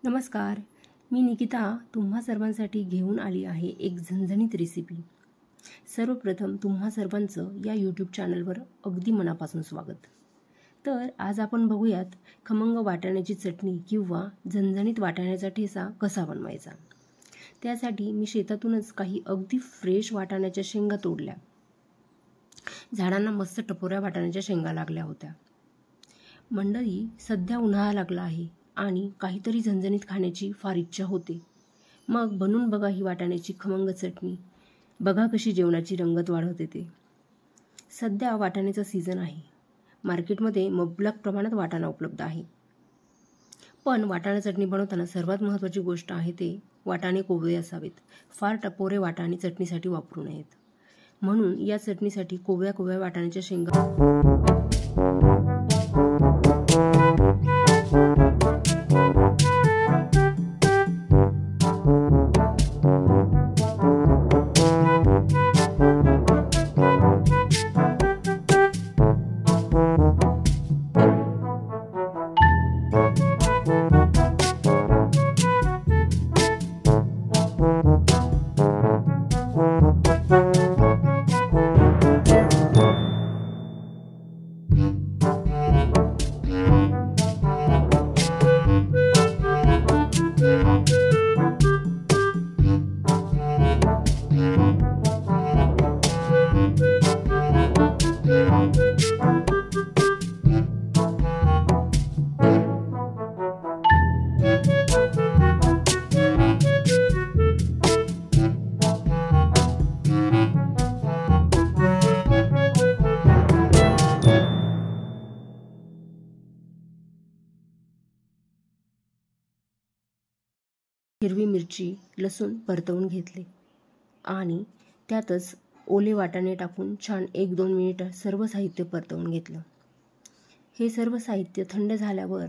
नमस्कार, मी निकिता तुम्हा सर्वांसाठी घेऊन आली आहे एक झणझणीत रेसिपी। सर्वप्रथम तुम्हा सर्वांचं या यूट्यूब चॅनलवर अगदी मनापासून स्वागत। तर आज आपण बघूयात खमंग वाटाण्याची चटणी किंवा झणझणीत वाटाण्याचा ठेचा कसा बनवायचा। त्यासाठी मी शेतातूनच काही अगदी फ्रेश वाटाण्याच्या शेंगा तोडल्या। झाडांना मस्त टपोऱ्या वाटाण्याच्या शेंगा लागल्या होत्या। मंडळी, सध्या उन्हाळा लागला आहे आणि काहीतरी झणझणीत खाण्याची फार इच्छा होते। मग बनवून बघा ही वाटाण्याची खमंग चटणी। बघा कशी जेवणाची रंगत वाढवते ते। सध्या वाटाण्याचा सीझन आहे। मार्केटमध्ये मुबलक प्रमाणात वाटाणा उपलब्ध आहे। पण वाटाणा चटणी बनवताना सर्वात महत्त्वाची गोष्ट आहे ते वाटाणे कोवळे असावेत। फार टपोरे वाटाणे चटणीसाठी वापरू नयेत। म्हणून या चटणीसाठी कोवळ्या वाटाण्याच्या शेंगा हिरवी मिरची, लसूण परतवून घेतले आणि त्यातच ओले वाटाणे टाकून छान 1-2 मिनिट सर्व साहित्य परतवून घेतलं। हे सर्व साहित्य थंड झाल्यावर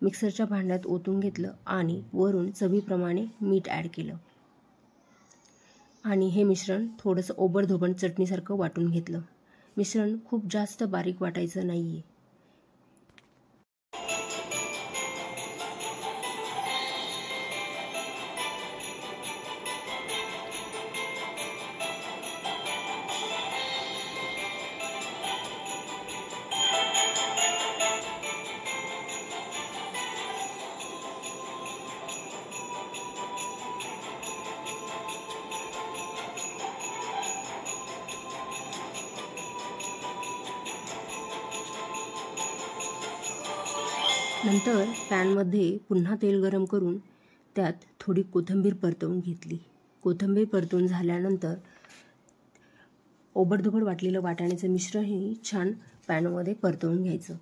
मिक्सरच्या भांड्यात ओतून घेतलं आणि वरून चवीप्रमाणे मीठ ॲड केलं आणि हे मिश्रण थोडंसं ओबडधोबड चटणीसारखं वाटून घेतलं। मिश्रण खूप जास्त बारीक वाटायचं नाहीये। नंतर पॅनमध्ये पुन्हा तेल गरम करून त्यात थोडी कोथिंबीर परतवून घेतली। कोथिंबीर परतवून झाल्यानंतर ओबडधोबड वाटलेलं वाटाण्याचं मिश्रणही छान पॅनमध्ये परतवून घ्यायचं।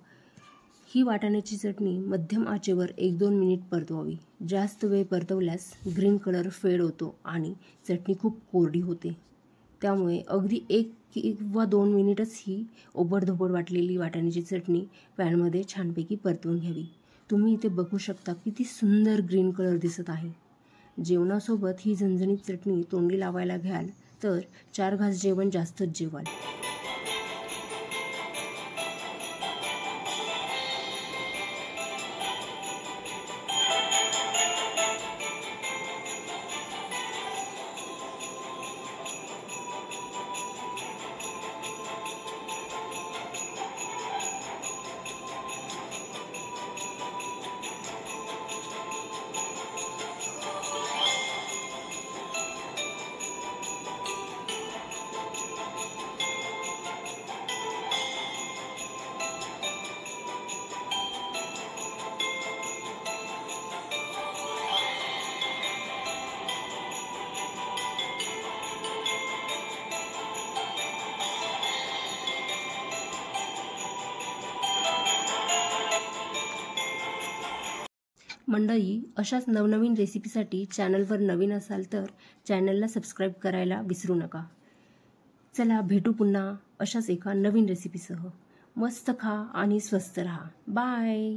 ही वाटाण्याची चटणी मध्यम आचेवर 1-2 मिनिट परतवावी। जास्त वेळ परतवल्यास ग्रीन कलर फेड होतो आणि चटणी खूप कोरडी होते। त्यामुळे अगदी 1 किंवा 2 मिनिटच ही ओबडधोबड वाटलेली वाटाण्याची चटणी पॅनमध्ये छानपैकी परतवून घ्यावी। तुम्ही इथे बघू शकता किती सुंदर ग्रीन कलर दिसत आहे। जेवणासोबत ही झणझणीत चटणी तोंडी लावायला घ्याल तर 4 घास जेवण जास्तच जेवाल। मंडळी, अशाच नवनवीन रेसिपीसाठी चॅनलवर नवीन असाल तर चॅनलला सबस्क्राईब करायला विसरू नका। चला भेटू पुन्हा अशाच एका नवीन रेसिपीसह। मस्त खा आणि स्वस्थ रहा। बाय।